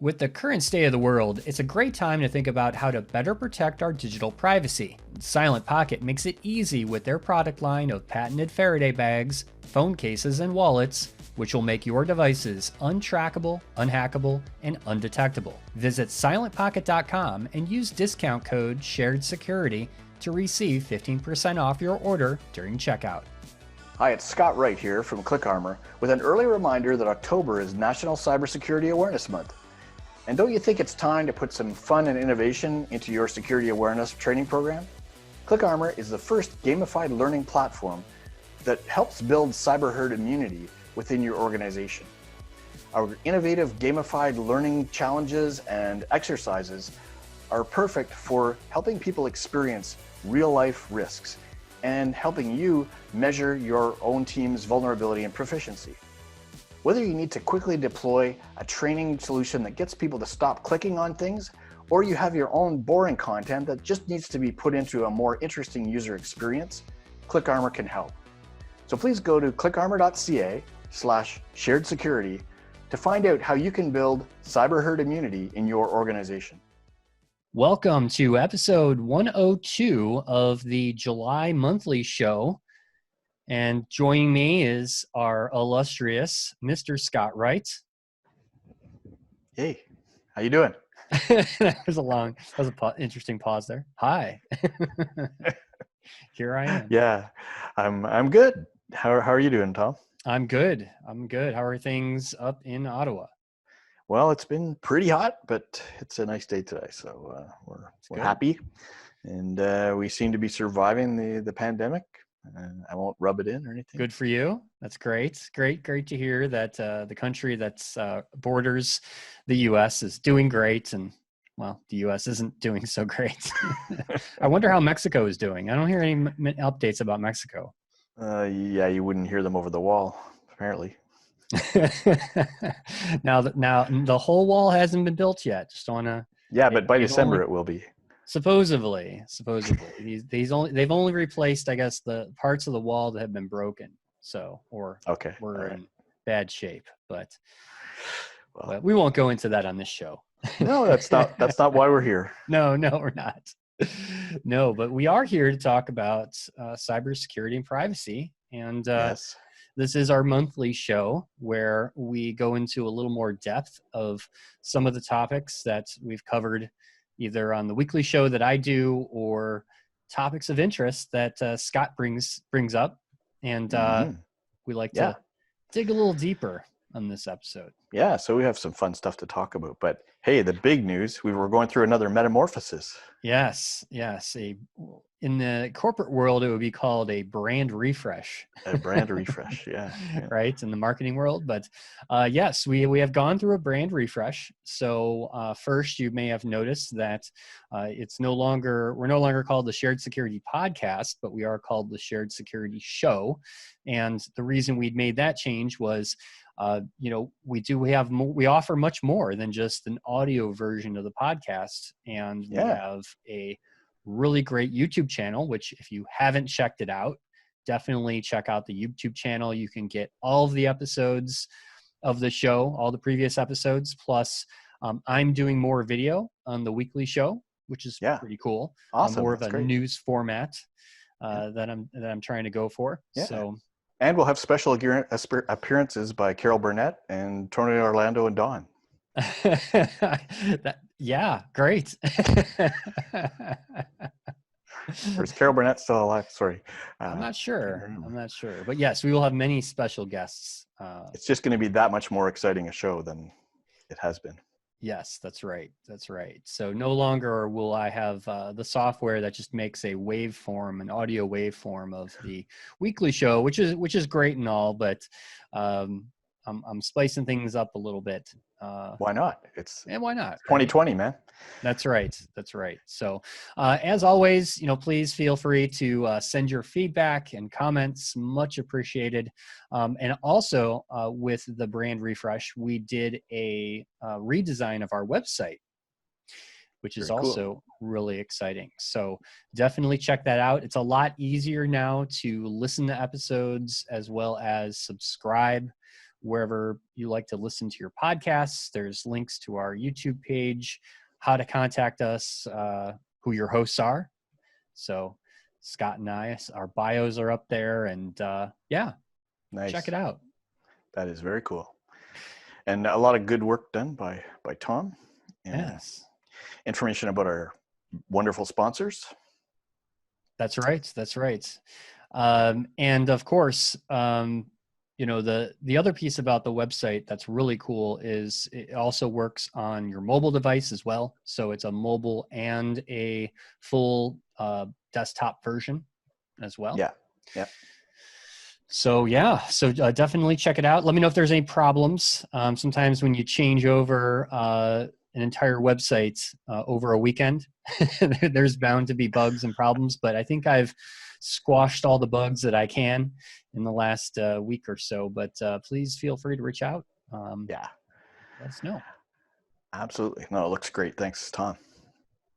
With the current state of the world, it's a great time to think about how to better protect our digital privacy. Silent Pocket makes it easy with their product line of patented Faraday bags, phone cases, and wallets, which will make your devices untrackable, unhackable, and undetectable. Visit silentpocket.com and use discount code SHAREDSECURITY to receive 15% off your order during checkout. Hi, it's Scott Wright here from ClickArmor with an early reminder that October is National Cybersecurity Awareness Month. And don't you think it's time to put some fun and innovation into your security awareness training program? ClickArmor is the first gamified learning platform that helps build cyber herd immunity within your organization. Our innovative gamified learning challenges and exercises are perfect for helping people experience real-life risks and helping you measure your own team's vulnerability and proficiency. Whether you need to quickly deploy a training solution that gets people to stop clicking on things, or you have your own boring content that just needs to be put into a more interesting user experience, ClickArmor can help. So please go to clickarmor.ca/sharedsecurity to find out how you can build cyber herd immunity in your organization. Welcome to episode 102 of the July monthly show. And joining me is our illustrious Mr. Scott Wright. Hey, how you doing? That was an interesting pause there. Hi. Here I am. Yeah, I'm good. How are you doing, Tom? I'm good. How are things up in Ottawa? Well, it's been pretty hot, but it's a nice day today, so we're happy, and we seem to be surviving the pandemic. I won't rub it in or anything. Good for you. That's great. Great to hear that the country that's borders the U.S. is doing great, and well, the U.S. isn't doing so great. I wonder how Mexico is doing. I don't hear any updates about Mexico. Yeah, you wouldn't hear them over the wall, apparently. Now the whole wall hasn't been built yet. Just wanna. Yeah, but by December it will be. Supposedly, they've only replaced, I guess, the parts of the wall that have been broken. So, or we're in bad shape. But we won't go into that on this show. No, that's not why we're here. No, we're not. No, but we are here to talk about cybersecurity and privacy. And yes. This is our monthly show where we go into a little more depth of some of the topics that we've covered either on the weekly show that I do or topics of interest that Scott brings up. And we like to dig a little deper on this episode. Yeah, so we have some fun stuff to talk about. But hey, the big news, we were going through another metamorphosis. Yes. In the corporate world, it would be called a brand refresh. A brand refresh, yeah. Right, in the marketing world. But yes, we have gone through a brand refresh. So first, you may have noticed that we're no longer called the Shared Security Podcast, but we are called the Shared Security Show. And the reason we'd made that change was we offer much more than just an audio version of the podcast, and we have a really great YouTube channel, which if you haven't checked it out, definitely check out the YouTube channel. You can get all of the episodes of the show, all the previous episodes, plus I'm doing more video on the weekly show, which is pretty cool. Awesome. More of a news format that I'm trying to go for. Yeah. So. And we'll have special appearances by Carol Burnett and Tony Orlando and Dawn. Great. Or is Carol Burnett still alive? Sorry. I'm not sure. But yes, we will have many special guests. It's just going to be that much more exciting a show than it has been. Yes, that's right. So no longer will I have the software that just makes an audio waveform of the weekly show, which is great and all, but I'm spicing things up a little bit. Why not? Why not? 2020, man. That's right. So, as always, please feel free to send your feedback and comments. Much appreciated. And also, with the brand refresh, we did a redesign of our website, which is also really exciting. So definitely check that out. It's a lot easier now to listen to episodes as well as subscribe wherever you like to listen to your podcasts. There's links to our YouTube page, how to contact us, who your hosts are. So Scott and I, our bios are up there, and yeah, Nice. check it out. That is very cool. And a lot of good work done by Tom. And yes. Information about our wonderful sponsors. That's right. That's right. And of course, you know, the other piece about the website that's really cool is it also works on your mobile device as well. So it's a mobile and a full desktop version as well. Yeah. Yeah. So yeah, so definitely check it out. Let me know if there's any problems. Sometimes when you change over an entire website over a weekend, there's bound to be bugs and problems, but I think I've squashed all the bugs that I can in the last week or so, but please feel free to reach out. Yeah. Let us know. Absolutely. No, it looks great. Thanks, Tom.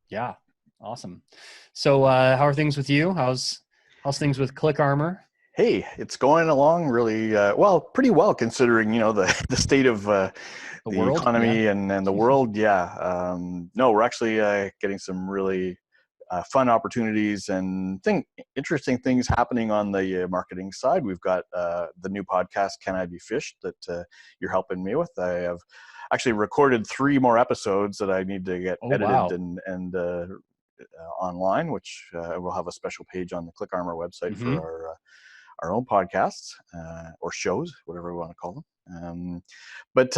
Yeah. Awesome. So how are things with you? How's things with Click Armor? Hey, it's going along really pretty well considering, you know, the state of the economy and the world. Yeah. No, we're actually getting some really fun opportunities and interesting things happening on the marketing side. We've got the new podcast, Can I Be Fished, that you're helping me with. I have actually recorded 3 more episodes that I need to get edited and online, which we'll have a special page on the Click Armor website for our own podcasts or shows, whatever we want to call them. But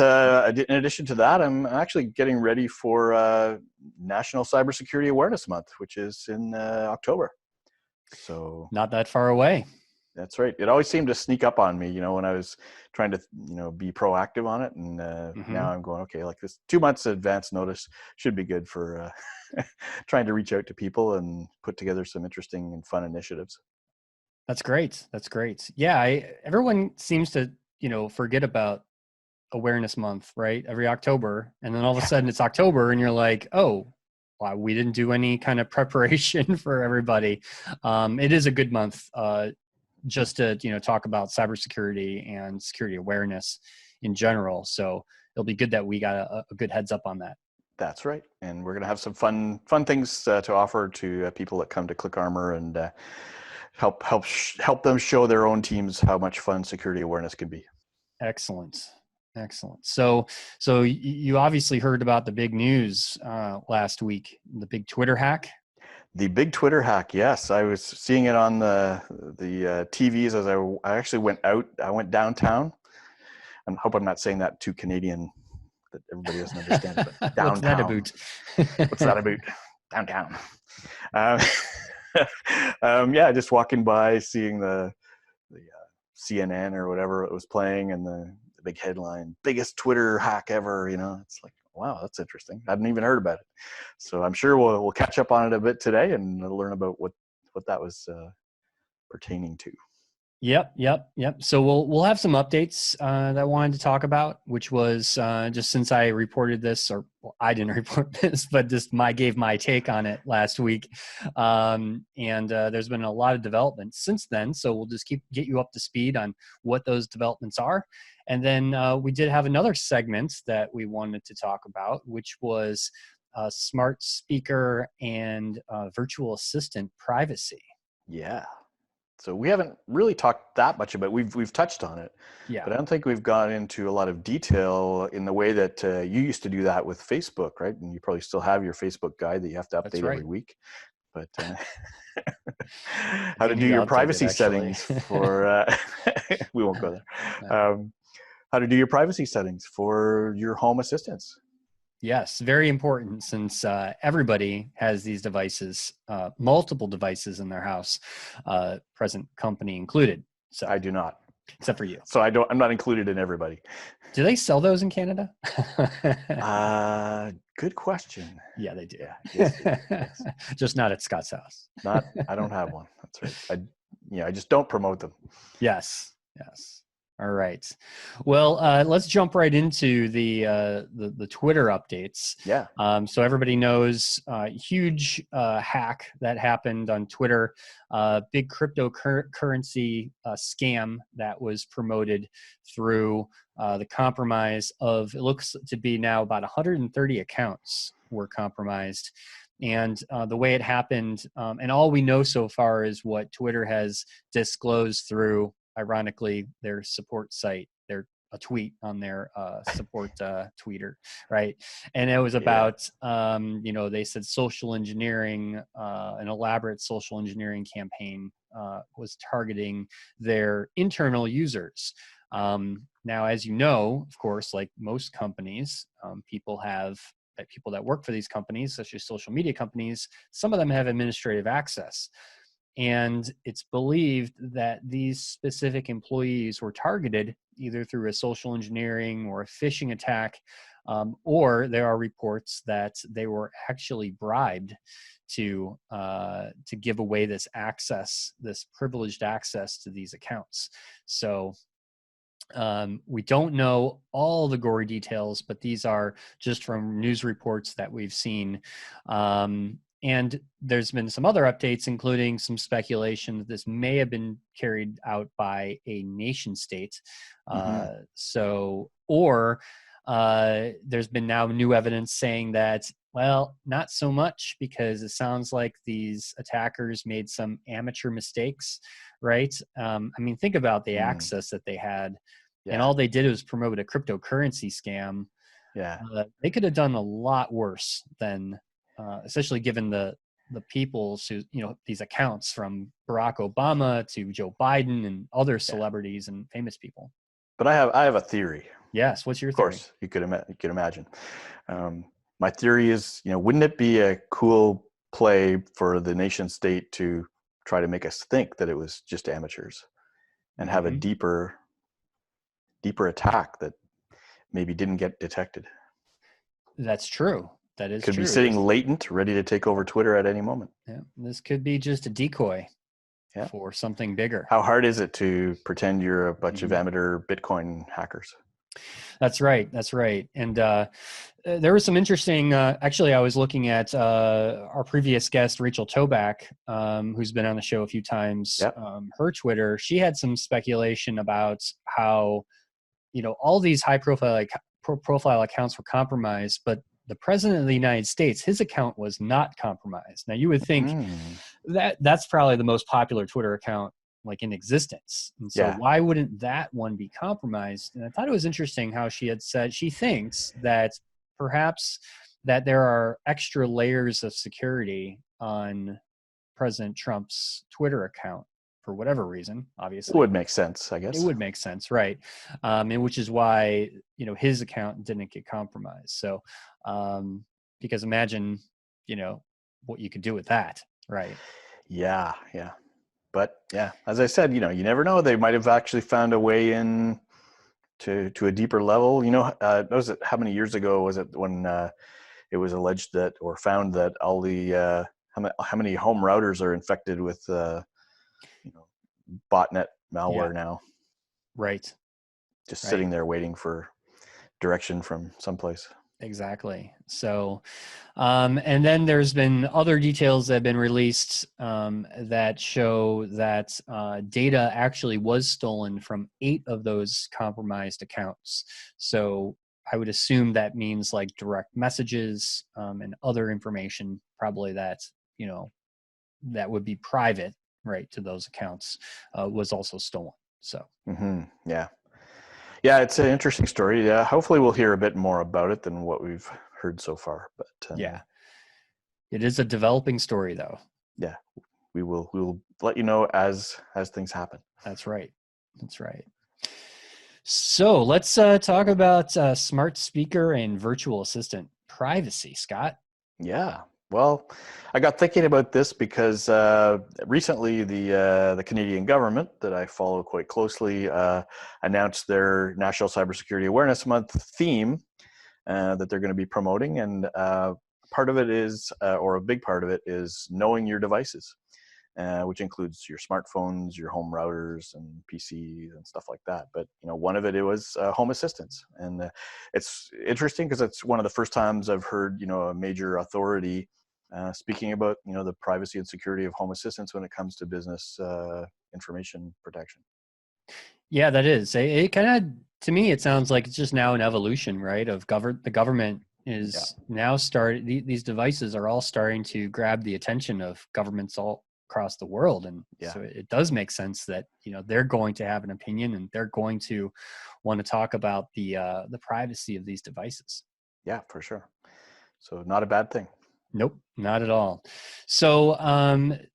in addition to that, I'm actually getting ready for National Cybersecurity Awareness Month, which is in October. So not that far away. That's right. It always seemed to sneak up on me, you know, when I was trying to, you know, be proactive on it. And now I'm going, okay, like this 2 months advance notice should be good for trying to reach out to people and put together some interesting and fun initiatives. That's great. That's great. Yeah, everyone seems to, you know, forget about Awareness Month, right? Every October, and then all of a sudden it's October, and you're like, oh, wow, we didn't do any kind of preparation for everybody. It is a good month, just to, you know, talk about cybersecurity and security awareness in general. So it'll be good that we got a good heads up on that. That's right, and we're gonna have some fun things to offer to people that come to Click Armor and help them show their own teams how much fun security awareness can be. Excellent. So you obviously heard about the big news last week, the big Twitter hack. The big Twitter hack, yes. I was seeing it on the TVs as I actually went out. I went downtown. I hope I'm not saying that too Canadian that everybody doesn't understand it, but downtown. What's that about? What's that about? Downtown. Yeah, just walking by, seeing the CNN or whatever it was playing, and the big headline, biggest Twitter hack ever. You know, it's like, wow, that's interesting. I hadn't even heard about it. So I'm sure we'll catch up on it a bit today and learn about what that was pertaining to. Yep. So we'll have some updates that I wanted to talk about, which was just since I reported this, or I didn't report this, but just gave my take on it last week. And there's been a lot of developments since then. So we'll just get you up to speed on what those developments are. And then we did have another segment that we wanted to talk about, which was smart speaker and virtual assistant privacy. Yeah. So we haven't really talked that much about it. We've touched on it, but I don't think we've gone into a lot of detail in the way that you used to do that with Facebook, right? And you probably still have your Facebook guide that you have to update every week. But how to do your privacy settings for we won't go there. How to do your privacy settings for your home assistants. Yes, very important, since everybody has these devices, multiple devices in their house, present company included. So I do not, except for you. So I'm not included in everybody. Do they sell those in Canada? Good question. Yeah, they do. Yes. Just not at Scott's house. I don't have one. That's right. I just don't promote them. Yes. All right. Well, let's jump right into the Twitter updates. Yeah. So everybody knows huge hack that happened on Twitter, big cryptocurrency scam that was promoted through the compromise of, it looks to be now about 130 accounts were compromised. And the way it happened, and all we know so far is what Twitter has disclosed through, ironically, their support site, their a tweet on their support tweeter, right? And it was Yeah. about, they said social engineering, an elaborate social engineering campaign was targeting their internal users. Now, as you know, of course, like most companies, people that work for these companies, such as social media companies, some of them have administrative access. And it's believed that these specific employees were targeted either through a social engineering or a phishing attack, or there are reports that they were actually bribed to give away this access, this privileged access to these accounts. So we don't know all the gory details, but these are just from news reports that we've seen. And there's been some other updates, including some speculation that this may have been carried out by a nation state. Mm-hmm. There's been now new evidence saying that, well, not so much, because it sounds like these attackers made some amateur mistakes, right? I mean, think about the Mm. access that they had, and Yeah. all they did was promote a cryptocurrency scam. Yeah. They could have done a lot worse than, especially given the people's who, these accounts from Barack Obama to Joe Biden and other Yeah. celebrities and famous people. But I have a theory. Yes, what's your Of theory? course, you could imagine. My theory is, wouldn't it be a cool play for the nation state to try to make us think that it was just amateurs and have a Mm-hmm. deeper attack that maybe didn't get detected? That's true. That is Could be true. sitting latent, ready to take over Twitter at any moment. This could be just a decoy Yeah. for something bigger. How hard is it to pretend you're a bunch of Mhm. amateur Bitcoin hackers? That's right. That's right. And there was some interesting. Actually, I was looking at our previous guest, Rachel Toback, who's been on the show a few times. Yep. Her Twitter, she had some speculation about how, all these high-profile accounts were compromised, but the president of the United States, his account was not compromised. Now, you would think Mm. that that's probably the most popular Twitter account like in existence. And so Yeah. why wouldn't that one be compromised? And I thought it was interesting how she had said she thinks that perhaps that there are extra layers of security on President Trump's Twitter account for whatever reason. It Obviously, would make sense, I it guess. would make sense, right? And which is why his account didn't get compromised. So because imagine what you could do with that, right? Yeah. Yeah. But yeah, as I said, you never know. They might have actually found a way in to a deeper level. Was it, how many years ago was it when it was alleged that, or found that, all the how many home routers are infected with botnet Yeah, malware now, right, just right. sitting there waiting for direction from someplace. Exactly. So, and then there's been other details that have been released that show that data actually was stolen from 8 of those compromised accounts. So I would assume that means like direct messages and other information, probably that would be private, right, to those accounts, was also stolen. So. Mm-hmm. Yeah. Yeah, it's an interesting story. Yeah, hopefully we'll hear a bit more about it than what we've heard so far. But Yeah, it is a developing story, though. yeah, we will let you know as things happen. That's right. That's right. So let's talk about smart speaker and virtual assistant privacy, Scott. Yeah. Well, I got thinking about this because recently the Canadian government, that I follow quite closely, announced their National Cybersecurity Awareness Month theme that they're going to be promoting, and part of it is, or a big part of it is, knowing your devices. which includes your smartphones, your home routers, and PCs and stuff like that. But one of it was home assistance, and it's interesting because it's one of the first times I've heard a major authority speaking about the privacy and security of home assistance when it comes to business information protection. Yeah, that is. It kind of, to me, it sounds like it's just now an evolution, right? Of the government Yeah, is now these devices are all starting to grab the attention of governments all across the world. And yeah, so it does make sense that, they're going to have an opinion and they're going to want to talk about the privacy of these devices. yeah, for sure. So not a bad thing. Nope, not at all. So,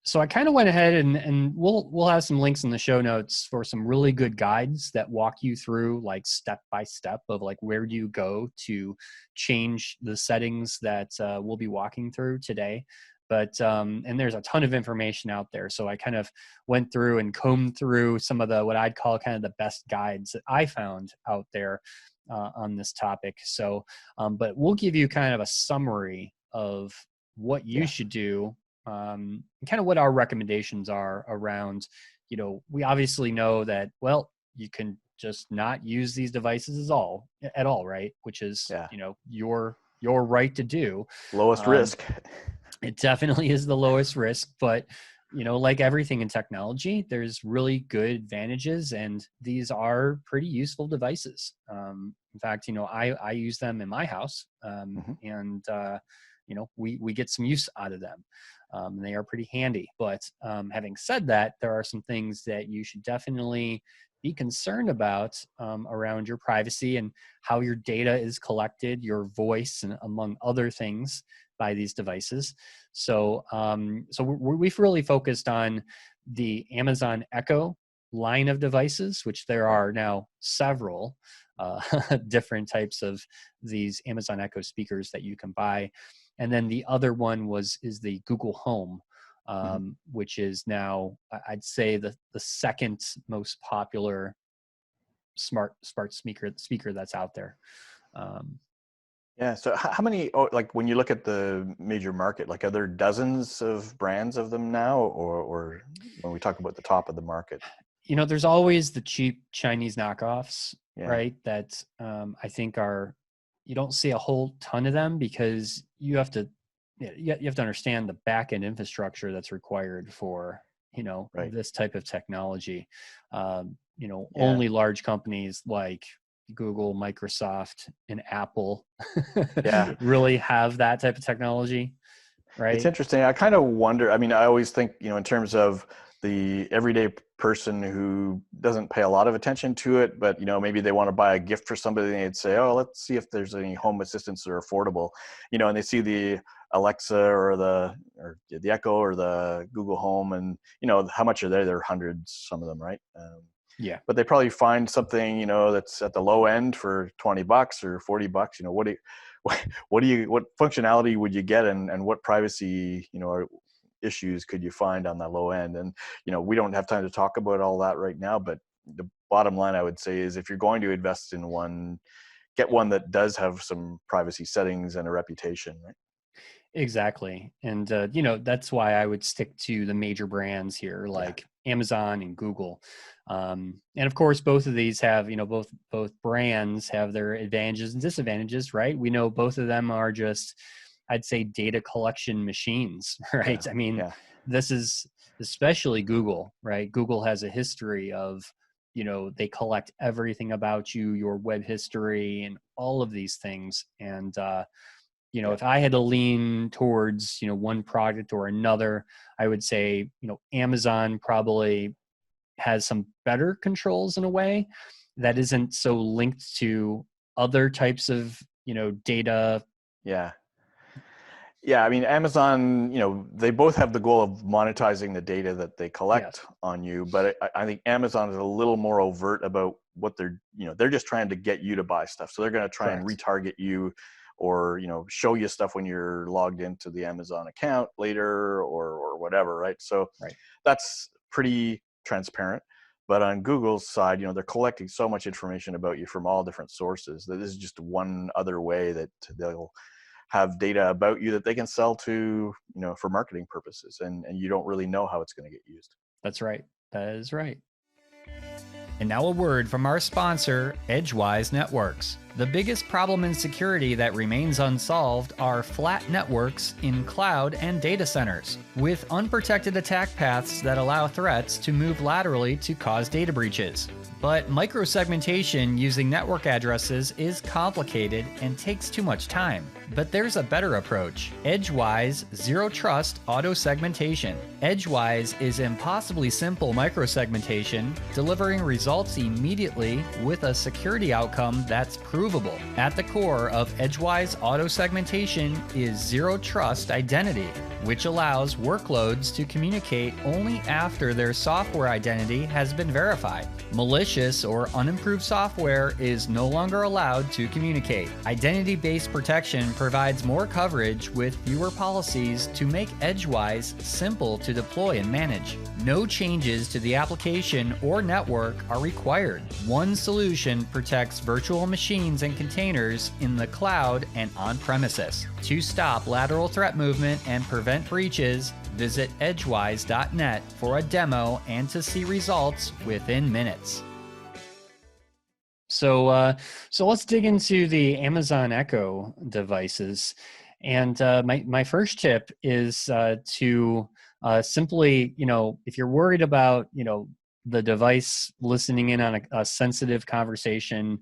so I kind of went ahead and we'll have some links in the show notes for some really good guides that walk you through like step by step of like where do you go to change the settings that we'll be walking through today. But and there's a ton of information out there. So I kind of went through and combed through some of the what I'd call kind of the best guides that I found out there on this topic. So, but we'll give you kind of a summary of what you Yeah, should do, and kind of what our recommendations are around. We obviously know that, well, you can just not use these devices at all, right? Which is, yeah, your right to do. lowest Um, risk. it definitely is the lowest risk, but like everything in technology, there's really good advantages, and these are pretty useful devices. In fact, I use them in my house, Hmm. and we get some use out of them. They are pretty handy. But having said that, there are some things that you should definitely be concerned about around your privacy and how your data is collected, your voice, and among other things by these devices. So, we've really focused on the Amazon Echo line of devices, which there Yeah. are now several different types of these Amazon Echo speakers that you can buy. And then the other one is the Google Home, Hmm. which is now, I'd say, the second most popular smart speaker that's out there. Um, Yeah. So how many, like when you look at the major market, like are there dozens of brands of them now, or when we talk about the top of the market? there's always the cheap Chinese knockoffs, Yeah. right? That I think you don't see a whole ton of them because you have to, you have to understand the back end infrastructure that's required for, Right. this type of technology. Yeah. Only large companies like Google, Microsoft, and Apple Yeah. really have that type of technology, It's right? interesting. I kind of wonder, I mean, I always think, in terms of the everyday person who doesn't pay a lot of attention to it, but, maybe they want to buy a gift for somebody and they'd say, oh, let's see if there's any home assistants that are affordable, and they see the Alexa or the Echo or the Google Home, and, how much are they? They're hundreds, some of them, right? Yeah. But they probably find something, that's at the low end for $20 or $40. What functionality would you get, and what privacy, issues could you find on the low end? And, we don't have time to talk about all that right now, but the bottom line I would say is if you're going to invest in one, get one that does have some privacy settings and a reputation, right? Exactly. And, that's why I would stick to the major brands here, Yeah. like Amazon and Google. And of course, both of these have, both brands have their advantages and disadvantages, right? We know both of them are just, I'd say, data collection machines, Yeah. right? I mean, Yeah. this is especially Google, right? Google has a history of, they collect everything about you, your web history, and all of these things. And, Yeah. if I had to lean towards, one product or another, I would say, Amazon probably has some better controls in a way that isn't so linked to other types of, data. Yeah. Yeah, I mean, Amazon, they both have the goal of monetizing the data that they collect Yes, on you, but I think Amazon is a little more overt about what they're just trying to get you to buy stuff. So they're going to try and correct. retarget you, or, show you stuff when you're logged into the Amazon account later, or whatever, right? So Right. that's pretty transparent. But on Google's side, they're collecting so much information about you from all different sources that this is just one other way that they'll have data about you that they can sell to, for marketing purposes, and you don't really know how it's going to get used. That's right. That is right. And now a word from our sponsor, Edgewise Networks. The biggest problem in security that remains unsolved are flat networks in cloud and data centers, with unprotected attack paths that allow threats to move laterally to cause data breaches. But microsegmentation using network addresses is complicated and takes too much time. But there's a better approach: Edgewise Zero Trust Auto Segmentation. Edgewise is impossibly simple microsegmentation, delivering results immediately with a security outcome that's provable. At the core of Edgewise Auto Segmentation is Zero Trust Identity, which allows workloads to communicate only after their software identity has been verified. Malicious or unimproved software is no longer allowed to communicate. Identity-based protection provides more coverage with fewer policies to make Edgewise simple to deploy and manage. No changes to the application or network are required. One solution protects virtual machines and containers in the cloud and on-premises. To stop lateral threat movement and prevent breaches, visit edgewise.net for a demo and to see results within minutes. So let's dig into the Amazon Echo devices. And my first tip is to simply, if you're worried about, the device listening in on a sensitive conversation,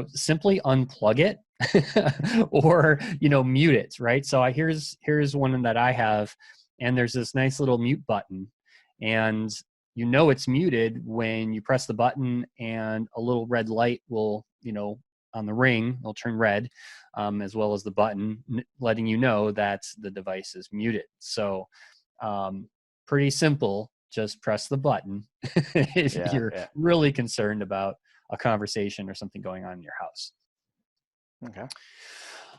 simply unplug it or, mute it, right? So here's one that I have, and there's this nice little mute button, and it's muted when you press the button, and a little red light will, on the ring, will turn red, as well as the button letting you know that the device is muted. So pretty simple. Just press the button if you're really concerned about a conversation or something going on in your house. Okay.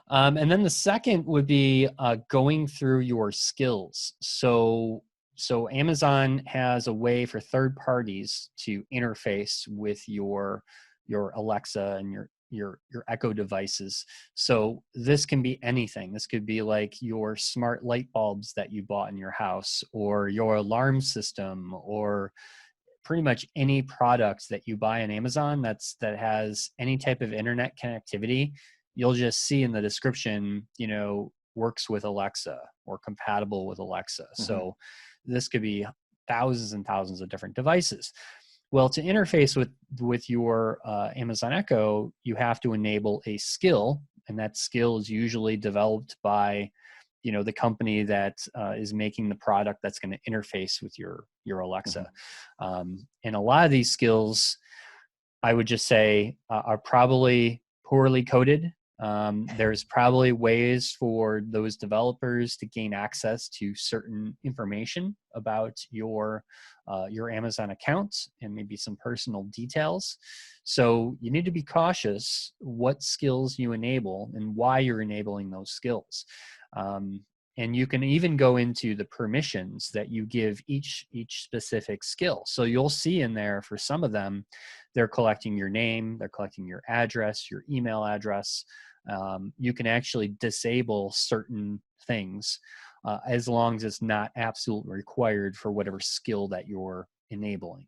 And then the second would be going through your skills. So Amazon has a way for third parties to interface with your Alexa and your Echo devices. So this can be anything. This could be like your smart light bulbs that you bought in your house, or your alarm system, or pretty much any product that you buy on Amazon that has any type of internet connectivity. You'll just see in the description, works with Alexa or compatible with Alexa. Mm-hmm. So this could be thousands and thousands of different devices. Well, to interface with your Amazon Echo, you have to enable a skill, and that skill is usually developed by, the company that is making the product that's going to interface with your Alexa. Mm-hmm. And a lot of these skills, I would just say, are probably poorly coded. There's probably ways for those developers to gain access to certain information about your Amazon account and maybe some personal details. So you need to be cautious what skills you enable and why you're enabling those skills. And you can even go into the permissions that you give each specific skill. So you'll see in there, for some of them, they're collecting your name, they're collecting your address, your email address. You can actually disable certain things as long as it's not absolutely required for whatever skill that you're enabling.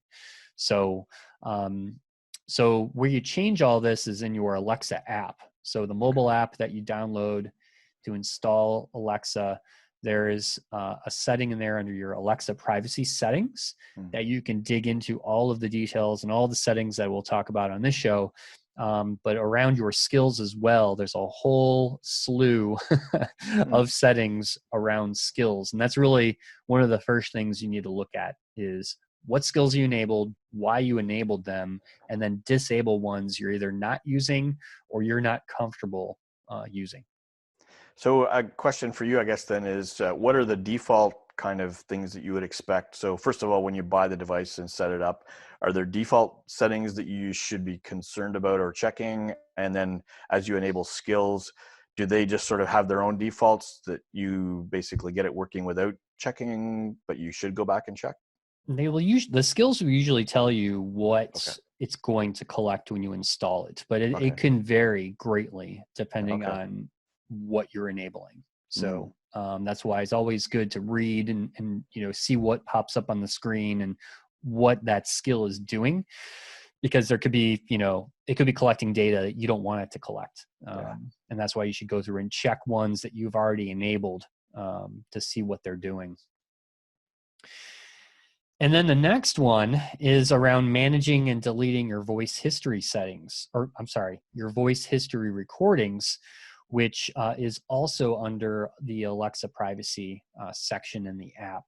So where you change all this is in your Alexa app. So the mobile app that you download to install Alexa, there is a setting in there under your Alexa privacy settings that you can dig into all of the details and all the settings that we'll talk about on this show. But around your skills as well, there's a whole slew of settings around skills. And that's really one of the first things you need to look at is what skills you enabled, why you enabled them, and then disable ones you're either not using or you're not comfortable using. So a question for you, I guess, then is what are the default kind of things that you would expect? So first of all, when you buy the device and set it up, are there default settings that you should be concerned about or checking? And then as you enable skills, do they just sort of have their own defaults that you basically get it working without checking, but you should go back and check? They will the skills will usually tell you what it's going to collect when you install it, but it can vary greatly depending on what you're enabling. Mm. So that's why it's always good to read and see what pops up on the screen and what that skill is doing, because there could be, it could be collecting data that you don't want it to collect. Yeah. And that's why you should go through and check ones that you've already enabled to see what they're doing. And then the next one is around managing and deleting your voice history settings, or I'm sorry, your voice history recordings, which is also under the Alexa privacy section in the app.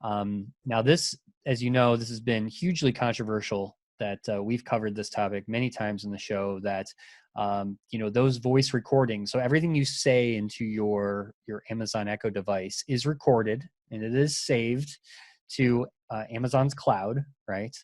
Now, this, as you know, this has been hugely controversial. That we've covered this topic many times in the show. That those voice recordings. So everything you say into your Amazon Echo device is recorded and it is saved to Amazon's cloud, right?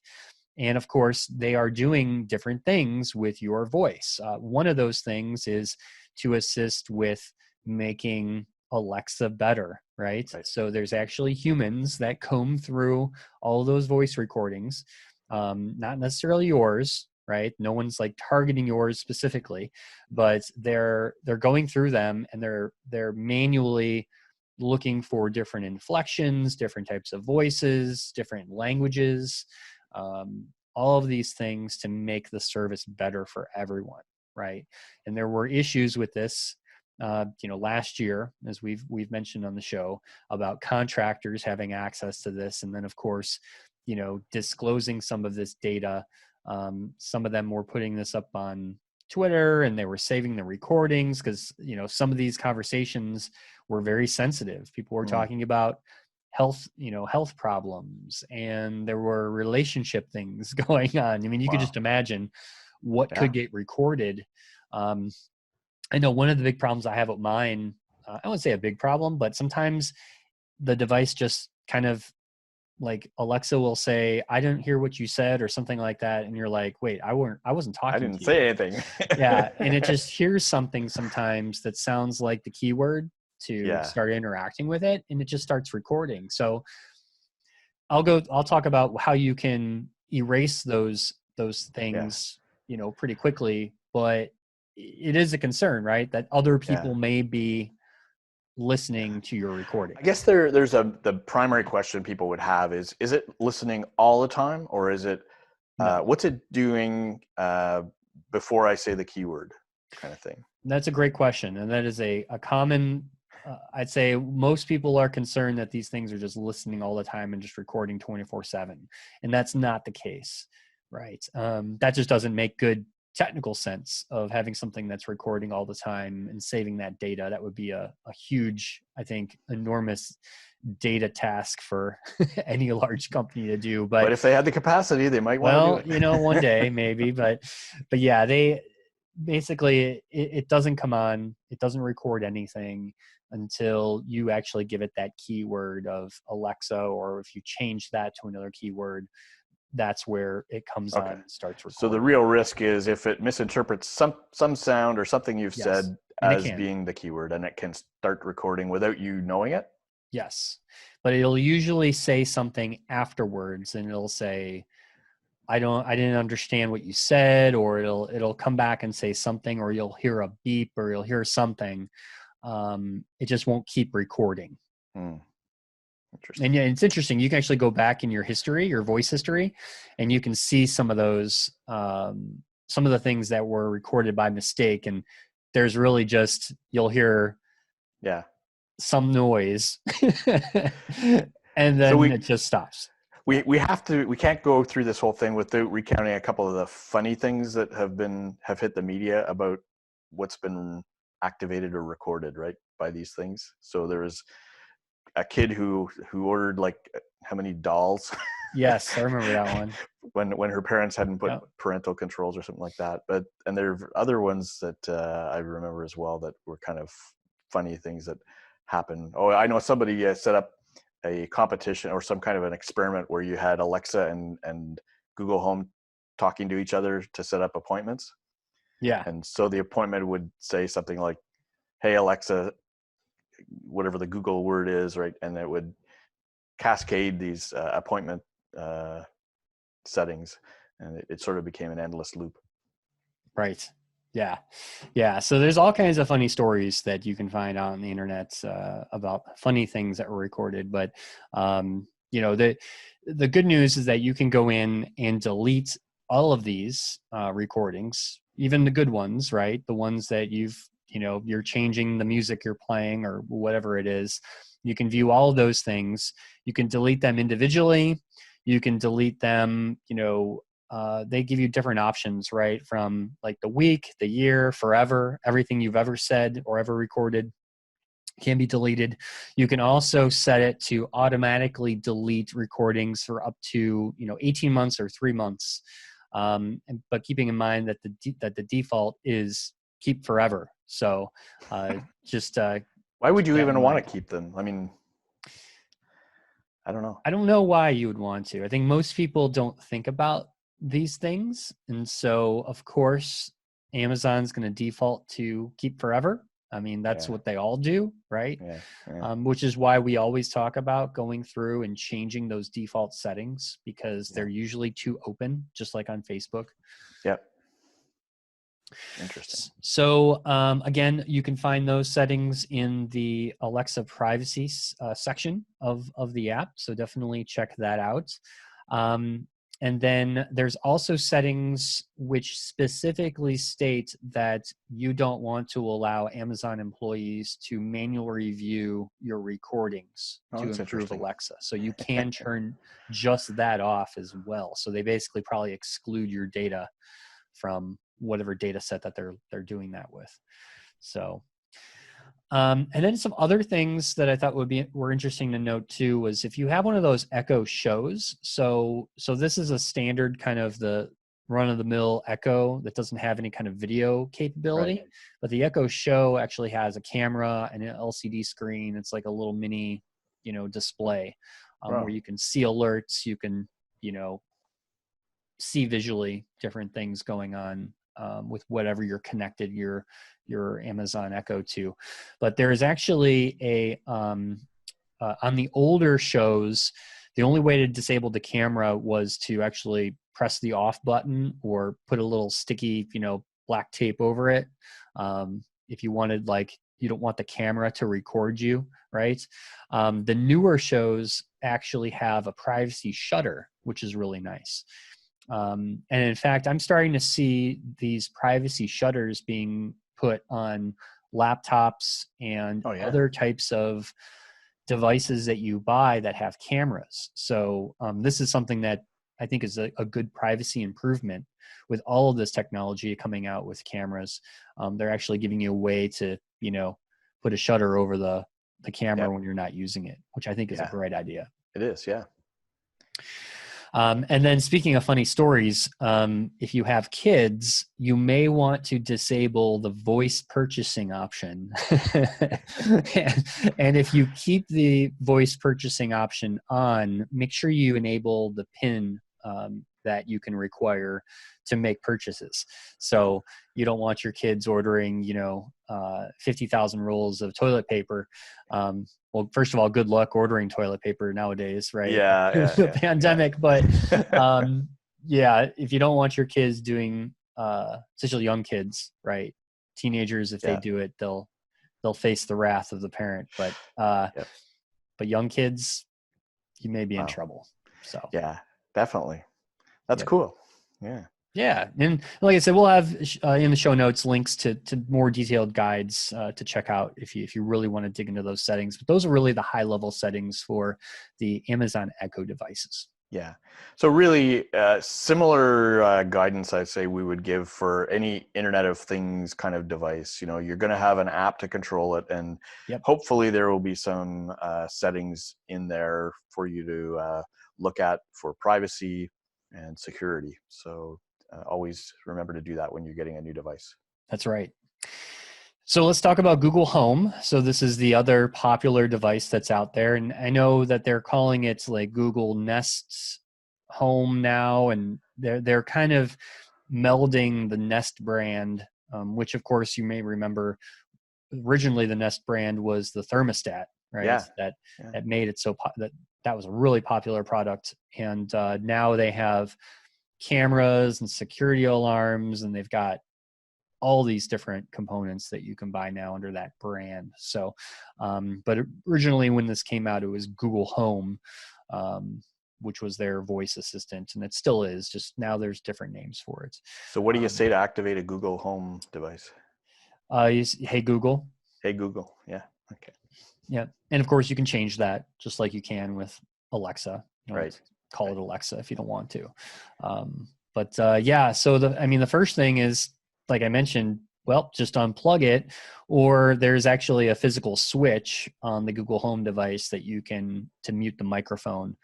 And of course, they are doing different things with your voice. One of those things is to assist with making Alexa better, right? So there's actually humans that comb through all those voice recordings, not necessarily yours, right? No one's like targeting yours specifically, but they're going through them and they're manually looking for different inflections, different types of voices, different languages, all of these things to make the service better for everyone, right? And there were issues with this, last year, as we've mentioned on the show, about contractors having access to this, and then of course, disclosing some of this data. Some of them were putting this up on Twitter and they were saving the recordings because some of these conversations were very sensitive. People were talking about health problems, and there were relationship things going on. I mean, you could just imagine what could get recorded. I know one of the big problems I have with mine, I wouldn't say a big problem, but sometimes the device just kind of, like, Alexa will say, "I didn't hear what you said," or something like that, and you're like, "Wait, I wasn't talking I to didn't you." say anything. Yeah, and it just hears something sometimes that sounds like the keyword to start interacting with it, and it just starts recording. So I'll talk about how you can erase those things, pretty quickly, but it is a concern, right? That other people may be listening to your recordings. I guess there's the primary question people would have is it listening all the time, or is it what's it doing before I say the keyword, kind of thing? That's a great question, and that is a common. I'd say most people are concerned that these things are just listening all the time and just recording 24/7, and that's not the case, right? That just doesn't make good technical sense of having something that's recording all the time and saving that data. That would be a huge, I think, enormous data task for any large company to do. But if they had the capacity, they might want to do it. One day maybe, but yeah, they basically, it doesn't come on, it doesn't record anything until you actually give it that keyword of Alexa, or if you change that to another keyword, that's where it comes on and starts recording. So the real risk is if it misinterprets some sound or something you've said as being the keyword, and it can start recording without you knowing it. Yes, but it'll usually say something afterwards, and it'll say, I didn't understand what you said, or it'll come back and say something, or you'll hear a beep, or you'll hear something. It just won't keep recording. Interesting. And yeah, it's interesting. You can actually go back in your history, your voice history, and you can see some of those, some of the things that were recorded by mistake. And there's really just, you'll hear some noise and then it just stops. We can't go through this whole thing without recounting a couple of the funny things that have hit the media about what's been activated or recorded, right, by these things. So there was a kid who ordered like how many dolls? Yes, I remember that one. when her parents hadn't put parental controls or something like that. And there are other ones that I remember as well that were kind of funny things that happened. Oh, I know somebody set up a competition or some kind of an experiment where you had Alexa and Google Home talking to each other to set up appointments. Yeah. And so the appointment would say something like, "Hey, Alexa," whatever the Google word is, right? And it would cascade these appointment settings, and it sort of became an endless loop. Right. Yeah. Yeah. So there's all kinds of funny stories that you can find on the internet about funny things that were recorded. But, the good news is that you can go in and delete all of these recordings, even the good ones, right? The ones that you're changing the music you're playing or whatever it is. You can view all of those things. You can delete them individually. You can delete them, they give you different options, right? From like the week, the year, forever, everything you've ever said or ever recorded can be deleted. You can also set it to automatically delete recordings for up to 18 months or 3 months. But keeping in mind that the default is keep forever. So just Why would keep you that in even want mind. to keep them? I mean, I don't know. I don't know why you would want to. I think most people don't think about these things. And so, of course, Amazon's going to default to keep forever. I mean, that's Yeah, what they all do, right? yeah, yeah, Which is why we always talk about going through and changing those default settings because yeah. they're usually too open, just like on Facebook. Yep. Interesting. So again, you can find those settings in the Alexa privacy section of the app. So definitely check that out. And then there's also settings which specifically state that you don't want to allow Amazon employees to manually review your recordings Oh, to that's improve interesting. Alexa. So you can turn just that off as well. So they basically probably exclude your data from whatever data set that they're doing that with. So, and then some other things that I thought were interesting to note too was if you have one of those Echo shows. So this is a standard kind of the run of the mill Echo that doesn't have any kind of video capability, Right. but the Echo Show actually has a camera and an LCD screen. It's like a little mini, display where Wow. you can see alerts. You can, see visually different things going on with whatever you're connected your Amazon Echo to. But there is actually on the older shows, the only way to disable the camera was to actually press the off button or put a little sticky, black tape over it. If you wanted, like, you don't want the camera to record you, right? The newer shows actually have a privacy shutter, which is really nice. And in fact, I'm starting to see these privacy shutters being put on laptops and Oh yeah. other types of devices that you buy that have cameras. So this is something that I think is a good privacy improvement with all of this technology coming out with cameras. They're actually giving you a way to, put a shutter over the camera Yep. when you're not using it, which I think is a Yeah. great idea. It is. Yeah. And then speaking of funny stories, if you have kids, you may want to disable the voice purchasing option. And if you keep the voice purchasing option on, make sure you enable the PIN that you can require to make purchases. So you don't want your kids ordering, 50,000 rolls of toilet paper. Well, first of all, good luck ordering toilet paper nowadays, right? Yeah. Yeah. The Yeah. pandemic, but Yeah. yeah, if you don't want your kids doing, especially young kids, right? Teenagers, if they Yeah. do it, they'll face the wrath of the parent. But Yep. young kids, you may be in Wow. trouble. So Yeah. Definitely. That's yeah. cool. Yeah. Yeah, and like I said, we'll have in the show notes links to more detailed guides to check out if you really want to dig into those settings. But those are really the high level settings for the Amazon Echo devices. Yeah. So really similar guidance I'd say we would give for any Internet of Things kind of device. You're going to have an app to control it, and Yep, hopefully there will be some settings in there for you to look at for privacy and security. So always remember to do that when you're getting a new device. that's right. So let's talk about Google Home. So this is the other popular device that's out there, and I know that they're calling it like Google Nest Home now, and they're kind of melding the Nest brand, which of course you may remember originally the Nest brand was the thermostat, right? Yeah. Yeah. That made it so that was a really popular product, and now they have cameras and security alarms, and they've got all these different components that you can buy now under that brand. So, but originally when this came out, it was Google Home, which was their voice assistant, and it still is, just now there's different names for it. So what do you say to activate a Google Home device? Hey Google. Hey Google. Yeah. Okay. Yeah. And of course you can change that just like you can with Alexa. You don't Right. call it Alexa if you don't want to. Yeah, so the first thing is, like I mentioned, well, just unplug it, or there's actually a physical switch on the Google Home device that you can to mute the microphone.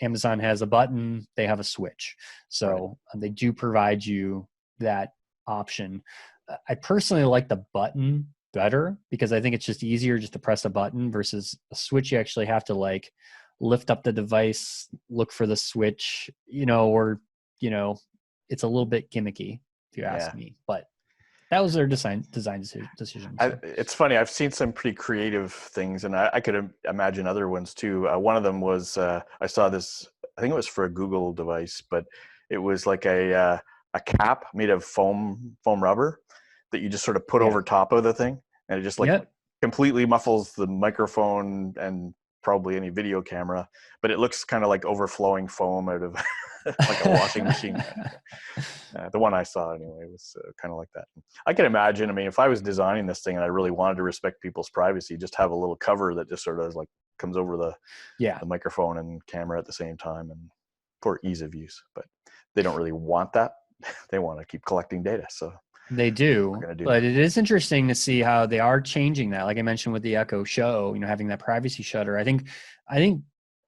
Amazon has a button, they have a switch. So they do provide you that option. I personally like the button better because I think it's just easier just to press a button versus a switch. You actually have to like lift up the device, look for the switch, it's a little bit gimmicky if you ask me, but that was their design decision. So. It's funny. I've seen some pretty creative things, and I could imagine other ones too. One of them was I saw this. I think it was for a Google device, but it was like a cap made of foam rubber that you just sort of put over top of the thing, and it just completely muffles the microphone and probably any video camera, but it looks kind of like overflowing foam out of like a washing machine. The one I saw anyway was kind of like that. I can imagine, I mean, if I was designing this thing and I really wanted to respect people's privacy, just have a little cover that just sort of like comes over the microphone and camera at the same time, and for ease of use. But they don't really want that. They want to keep collecting data. So they do, but it is interesting to see how they are changing that. Like I mentioned with the Echo Show, having that privacy shutter. I think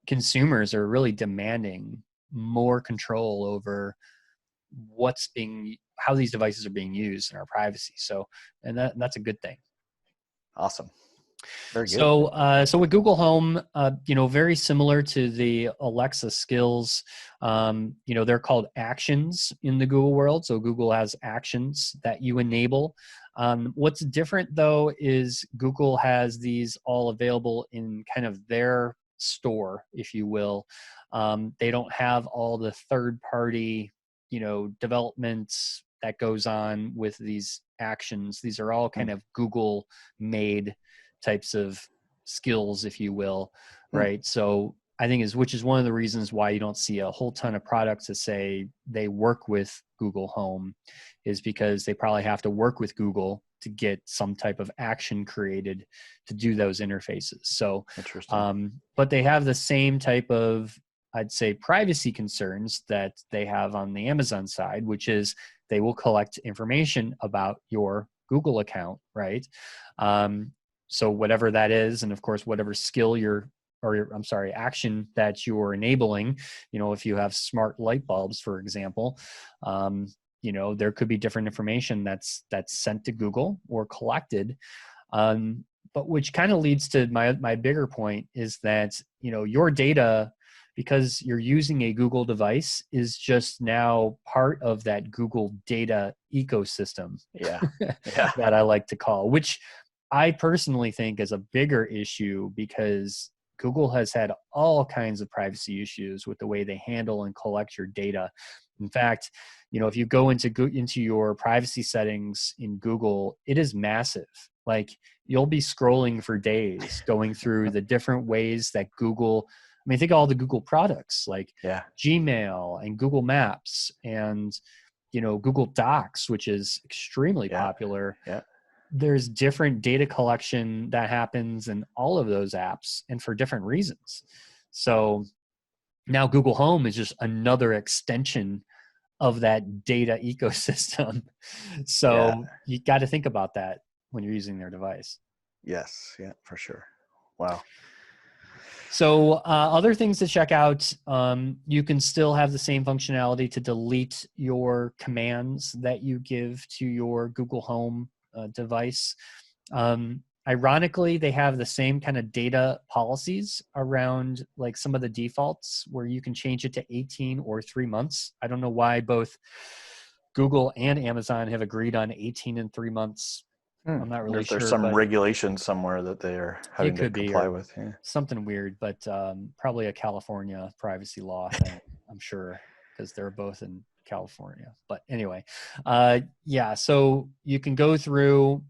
consumers are really demanding more control over how these devices are being used in our privacy. So, and that's a good thing. Awesome. Very good. So with Google Home, very similar to the Alexa skills, they're called actions in the Google world. So Google has actions that you enable. What's different though is Google has these all available in kind of their store, if you will. They don't have all the third-party, developments that goes on with these actions. These are all kind of Google made types of skills, if you will, right? So I think which is one of the reasons why you don't see a whole ton of products that say they work with Google Home, is because they probably have to work with Google to get some type of action created to do those interfaces. So, interesting. But they have the same type of, I'd say, privacy concerns that they have on the Amazon side, which is they will collect information about your Google account, right? So whatever that is, and of course, whatever skill action that you're enabling, if you have smart light bulbs, for example, there could be different information that's sent to Google or collected. But which kind of leads to my bigger point is that, your data, because you're using a Google device, is just now part of that Google data ecosystem. Yeah. That I like to call, which I personally think is a bigger issue, because Google has had all kinds of privacy issues with the way they handle and collect your data. In fact, if you go into your privacy settings in Google, it is massive. Like, you'll be scrolling for days going through the different ways that Google, think of all the Google products like Gmail and Google Maps and, Google Docs, which is extremely popular. Yeah. There's different data collection that happens in all of those apps, and for different reasons. So now Google Home is just another extension of that data ecosystem. So you got to think about that when you're using their device. Yes. Yeah, for sure. Wow. So other things to check out, you can still have the same functionality to delete your commands that you give to your Google Home device. Ironically, they have the same kind of data policies around like some of the defaults where you can change it to 18 or 3 months. I don't know why both Google and Amazon have agreed on 18 and 3 months. I'm not really sure. There's some regulation somewhere that they are having to comply with. Yeah. Something weird, but probably a California privacy law thing, I'm sure, because they're both in California. But anyway, yeah, so you can go through,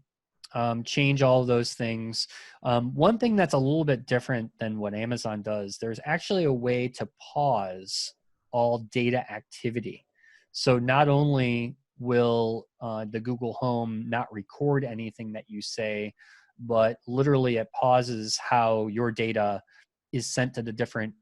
change all of those things. One thing that's a little bit different than what Amazon does, there's actually a way to pause all data activity. So not only will the Google Home not record anything that you say, but literally it pauses how your data is sent to the different,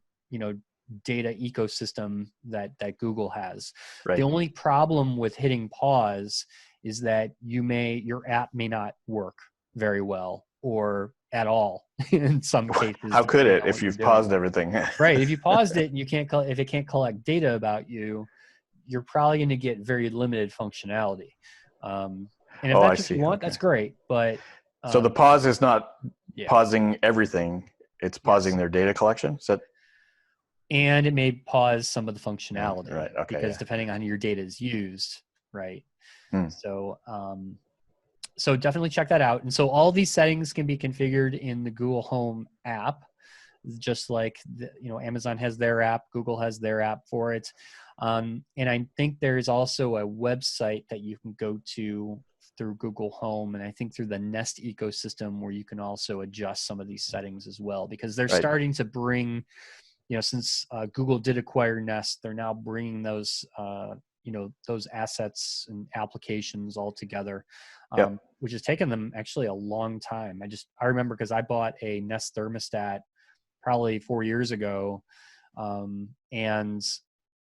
data ecosystem that Google has. Right. The only problem with hitting pause is that your app may not work very well or at all in some cases. How could Depending it on if what you're you've doing. paused everything? Right. If you paused it and if it can't collect data about you, you're probably going to get very limited functionality. And if Oh, I that's what you see. want, Okay. that's great. But So the pause is not yeah, pausing everything; it's pausing yes. their data collection. Is that And it may pause some of the functionality right? Okay. because Yeah. depending on how your data is used, right? Hmm. So, so definitely check that out. And so all these settings can be configured in the Google Home app, just like Amazon has their app, Google has their app for it. And I think there's also a website that you can go to through Google Home, and I think through the Nest ecosystem, where you can also adjust some of these settings as well, because they're Right. starting to bring, since Google did acquire Nest, they're now bringing those those assets and applications all together, Yep. which has taken them actually a long time. I remember because I bought a Nest thermostat probably 4 years ago, and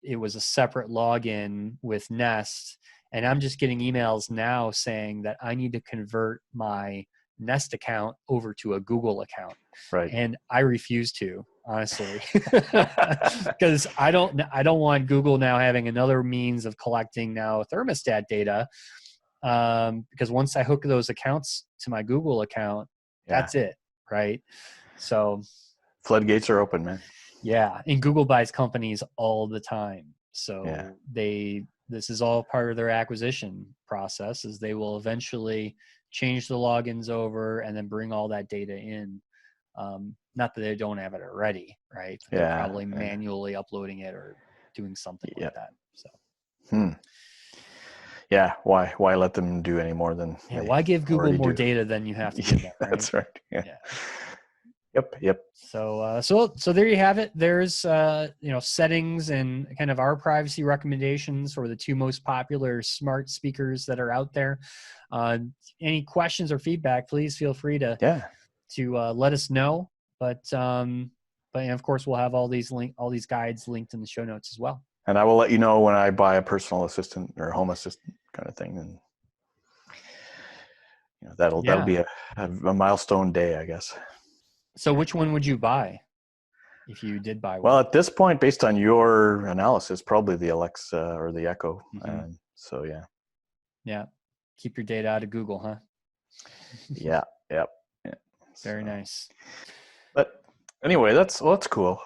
it was a separate login with Nest, and I'm just getting emails now saying that I need to convert my Nest account over to a Google account, Right. and I refuse to, honestly, because I don't want Google now having another means of collecting now thermostat data, because once I hook those accounts to my Google account, Yeah. that's it, right? So Floodgates are open, man. yeah, and Google buys companies all the time. Yeah. So this is all part of their acquisition process, is they will eventually change the logins over and then bring all that data in. Not that they don't have it already, right? But they're Yeah. probably manually uploading it or doing something Yeah. like that. So Yeah. Why let them do any more than yeah, they why give Google already more do? data than you have to give them, right? That's right. Yeah. Yeah. Yep. So there you have it. There's settings and kind of our privacy recommendations for the two most popular smart speakers that are out there. Any questions or feedback, please feel free to Yeah. let us know. But of course we'll have all these guides linked in the show notes as well. And I will let you know when I buy a personal assistant or home assistant kind of thing, and that'll be a milestone day, I guess. So which one would you buy if you did buy one? Well, at this point, based on your analysis, probably the Alexa or the Echo. Mm-hmm. So yeah. Yeah. Keep your data out of Google, huh? Yeah. Yep. Yeah. Very nice. But anyway, that's cool.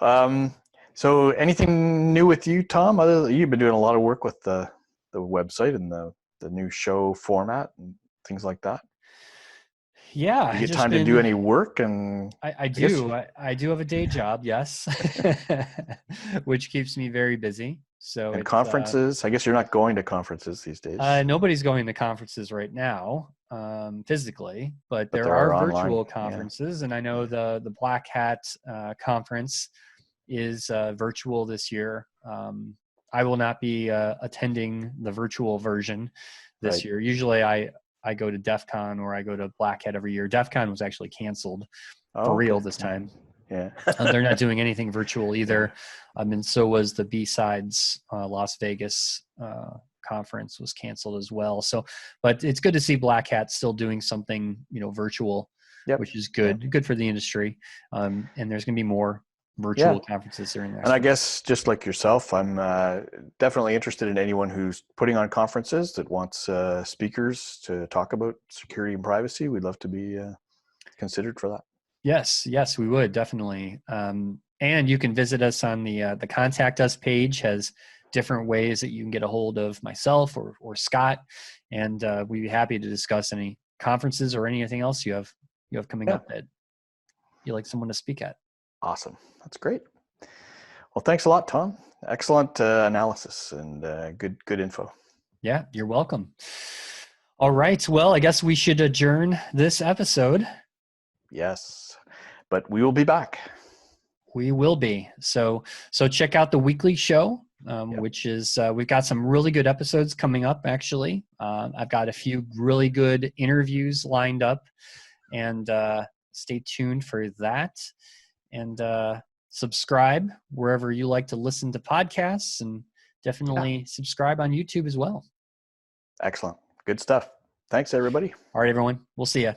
So anything new with you, Tom? You've been doing a lot of work with the website and the new show format and things like that. Yeah, Do you get time to do any work? And I do. I do have a day job, yes, which keeps me very busy. So and it's conferences. I guess you're not going to conferences these days. Nobody's going to conferences right now, physically, but there are are online, virtual conferences, and I know the Black Hat conference is virtual this year. I will not be attending the virtual version this year. Usually I go to DEF CON or I go to Black Hat every year. DEF CON was actually canceled for real this time. Yeah. They're not doing anything virtual either. And so was the B-Sides Las Vegas conference was canceled as well. So, but it's good to see Black Hat still doing something, virtual, which is good. Yep. Good for the industry. And there's going to be more virtual conferences during the next And I year. guess just like yourself, I'm definitely interested in anyone who's putting on conferences that wants speakers to talk about security and privacy. We'd love to be considered for that. Yes, we would definitely. And you can visit us on the contact us page. Has different ways that you can get a hold of myself or Scott, and we'd be happy to discuss any conferences or anything else you have coming up that you like someone to speak at. Awesome. That's great. Well, thanks a lot, Tom. Excellent analysis and good info. Yeah, you're welcome. All right. Well, I guess we should adjourn this episode. Yes, but we will be back. We will be. So check out the weekly show, Yep. which is we've got some really good episodes coming up. Actually, I've got a few really good interviews lined up, and stay tuned for that. And subscribe wherever you like to listen to podcasts, and definitely subscribe on YouTube as well. Excellent. Good stuff. Thanks, everybody. All right, everyone. We'll see you.